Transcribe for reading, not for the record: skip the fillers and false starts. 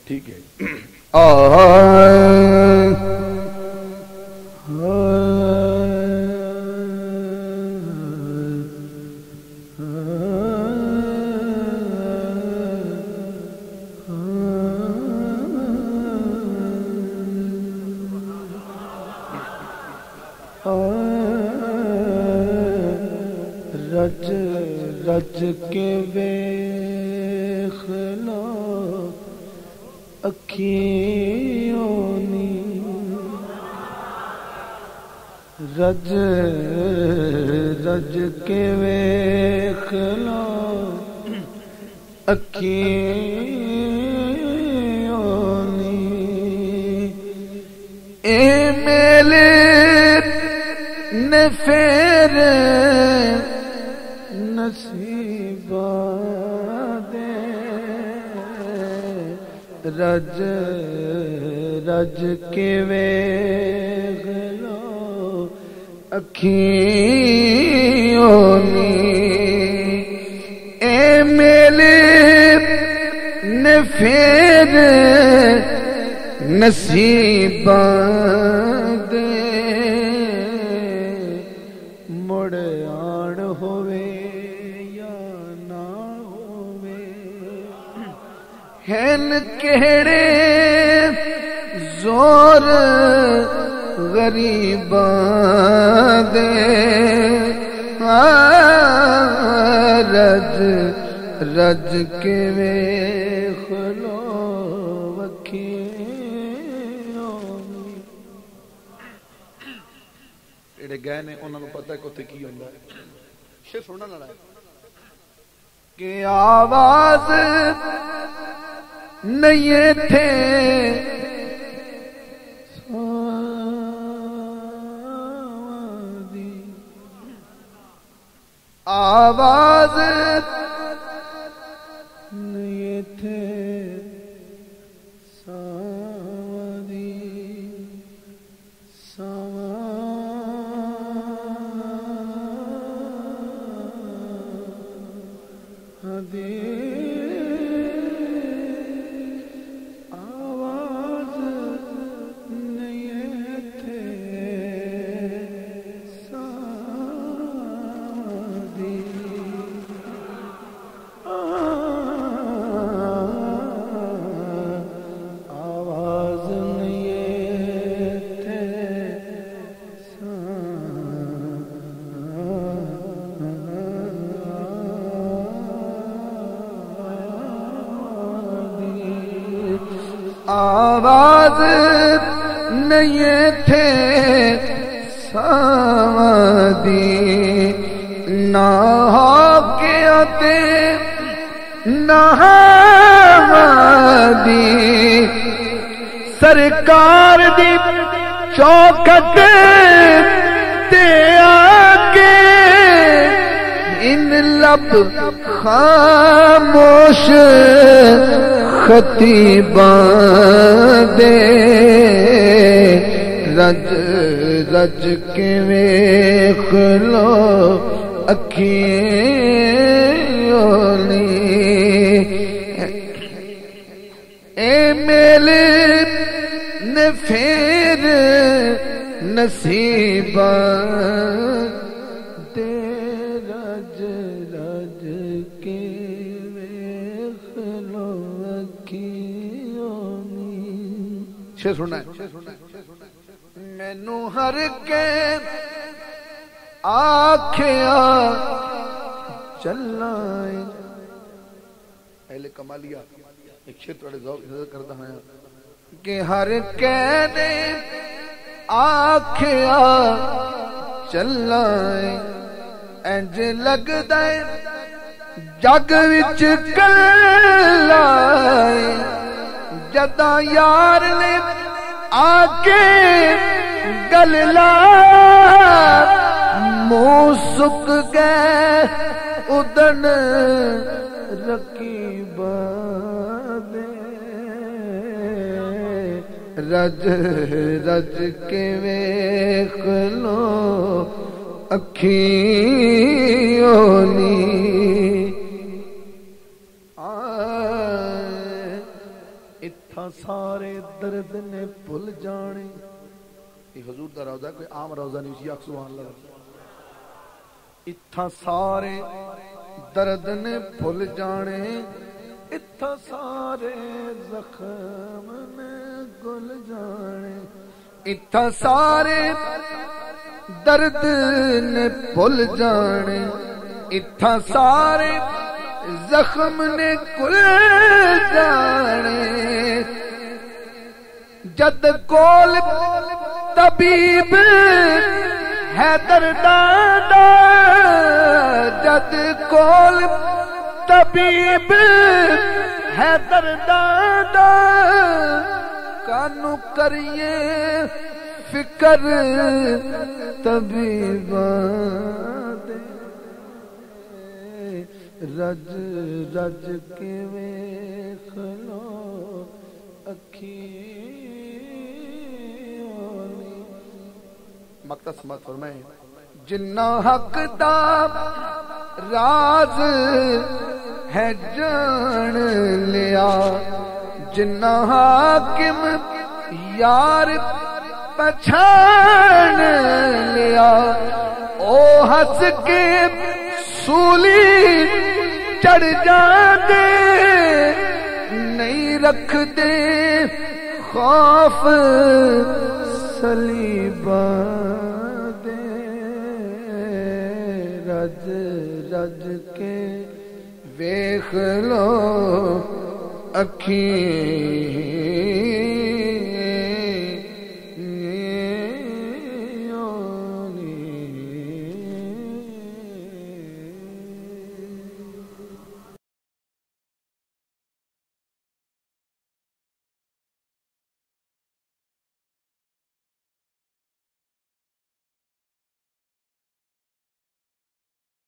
ٹھیک ہے رج رج کے ویخ لو اکھیوں نی رج رج کے ویخ لو اکھیوں نی اے میلے نے پھر نصیبہ دے رج رج کے ویخ لو اکھیوں نی اے میلے نے پھر نصیبہ دے مڑ آن ہوئے یا نہ ہوئے ہن کہڑے زور غریباں دے رج رج کے ویخ لو جڑے گئے نے انہوں نے پتہ ہے کتے کی ہوندا ہے شیر سننا لڑا ہے کہ آواز نہیں تھے آواز نہیں تھے آواز نہیں تھے سادی آواز نہیں تھے آواز نہیں تھے سامدی نہ ہو کے آتے نہ دی سرکار دی چوکھٹ تے آکے ان لب خاموش خطیباں دے رج رج کے ویخ لو اکھیوں نی اے میلے نے پھر نصیباں دے رج رج کے شیر سننا ہے مینو ہر کے آکھیا چلائیں اہل کمالیہ ایک شیر تھوڑے ذوق کرتا ہے کہ ہر کہنے آکھیا چلائیں انج لگدا ہے جگ وچ کلائیں جدا یار نے آکے گل لا منہ سک گئے ادن رقیباں دے رج رج کے ویخ لو اکھیوں نی اتھا سارے درد نے بھول جانے. یہ حضور دا روضہ کوئی عام روضہ نہیں سی. آکھ سبحان اللہ. اتھا سارے درد نے بھول جانے, اتھا سارے زخم نے گل جانے. اتھا سارے درد نے بھول جانے, اتھا سارے زخم نے گل جانے. جد کول طبیب ہے درداں, جد کول طبیب ہے درداں, کانو کریے فکر طبیباں دے. رج رج کے ویکھ لو اکھیں. مقتص مت فرمائیں. جنہ حق دا راز ہے جان لیا, جنہ حاکم یار پہچان لیا. او ہنس کے سولی چڑھ جاندے, نہیں رکھ دے خوف صلیباں دے. رج رج کے ویکھ لو اکھیں